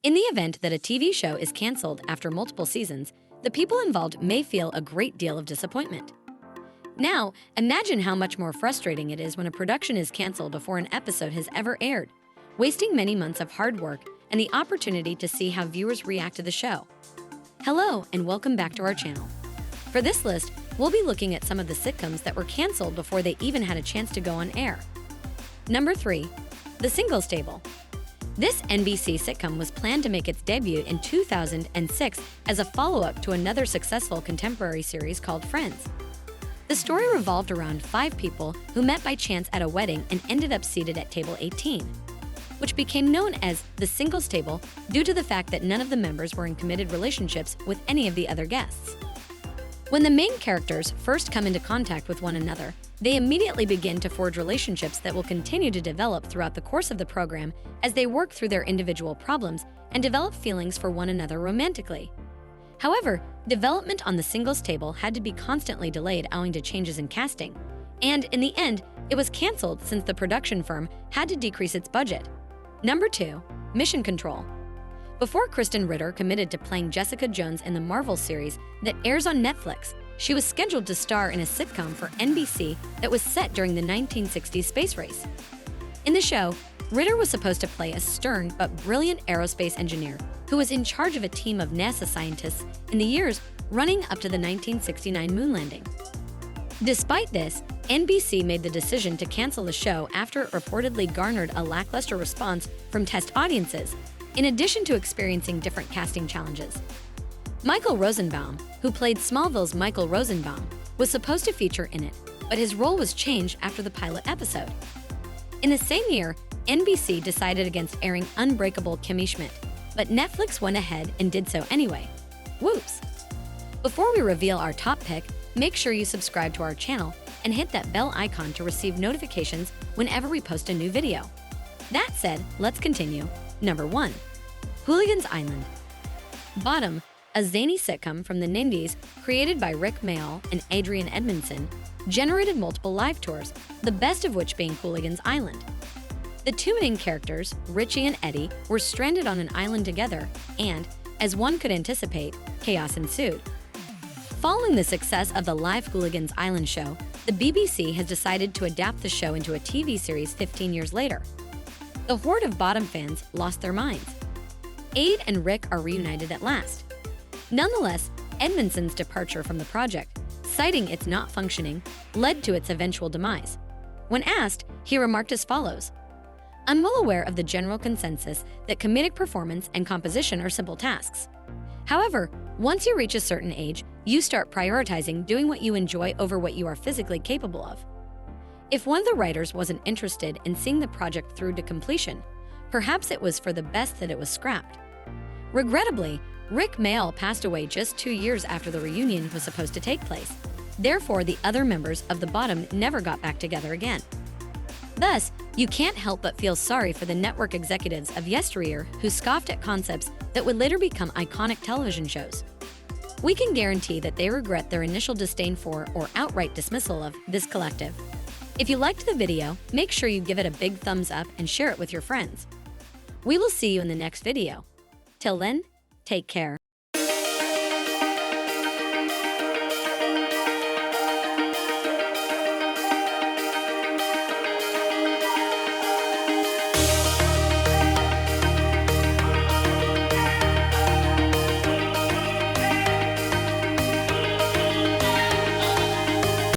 In the event that a TV show is canceled after multiple seasons, the people involved may feel a great deal of disappointment. Now, imagine how much more frustrating it is when a production is canceled before an episode has ever aired, wasting many months of hard work and the opportunity to see how viewers react to the show. Hello, and welcome back to our channel. For this list, we'll be looking at some of the sitcoms that were canceled before they even had a chance to go on air. Number 3. The Singles Table. This NBC sitcom was planned to make its debut in 2006 as a follow-up to another successful contemporary series called Friends. The story revolved around 5 people who met by chance at a wedding and ended up seated at table 18, which became known as the Singles Table due to the fact that none of the members were in committed relationships with any of the other guests. When the main characters first come into contact with one another, they immediately begin to forge relationships that will continue to develop throughout the course of the program as they work through their individual problems and develop feelings for one another romantically. However, development on the Singles Table had to be constantly delayed owing to changes in casting, and in the end, it was canceled since the production firm had to decrease its budget. Number 2. Mission Control. Before Kristen Ritter committed to playing Jessica Jones in the Marvel series that airs on Netflix, she was scheduled to star in a sitcom for NBC that was set during the 1960s space race. In the show, Ritter was supposed to play a stern but brilliant aerospace engineer who was in charge of a team of NASA scientists in the years running up to the 1969 moon landing. Despite this, NBC made the decision to cancel the show after it reportedly garnered a lackluster response from test audiences, in addition to experiencing different casting challenges. Michael Rosenbaum, who played Smallville's Michael Rosenbaum, was supposed to feature in it, but his role was changed after the pilot episode. In the same year, NBC decided against airing Unbreakable Kimmy Schmidt, but Netflix went ahead and did so anyway. Whoops! Before we reveal our top pick, make sure you subscribe to our channel and hit that bell icon to receive notifications whenever we post a new video. That said, let's continue. Number 1. Hooligans Island. Bottom, a zany sitcom from the 90s created by Rick Mayall and Adrian Edmondson, generated multiple live tours, the best of which being Hooligans Island. The two main characters, Richie and Eddie, were stranded on an island together and, as one could anticipate, chaos ensued. Following the success of the live Hooligans Island show, the BBC has decided to adapt the show into a TV series 15 years later. The horde of Bottom fans lost their minds. Aid and Rick are reunited at last. Nonetheless, Edmondson's departure from the project, citing its not functioning, led to its eventual demise. When asked, he remarked as follows: "I'm well aware of the general consensus that comedic performance and composition are simple tasks. However, once you reach a certain age, you start prioritizing doing what you enjoy over what you are physically capable of. If one of the writers wasn't interested in seeing the project through to completion, perhaps it was for the best that it was scrapped." Regrettably, Rick Mayall passed away just 2 years after the reunion was supposed to take place. Therefore, the other members of the Bottom never got back together again. Thus, you can't help but feel sorry for the network executives of yesteryear who scoffed at concepts that would later become iconic television shows. We can guarantee that they regret their initial disdain for or outright dismissal of this collective. If you liked the video, make sure you give it a big thumbs up and share it with your friends. We will see you in the next video. Till then, take care.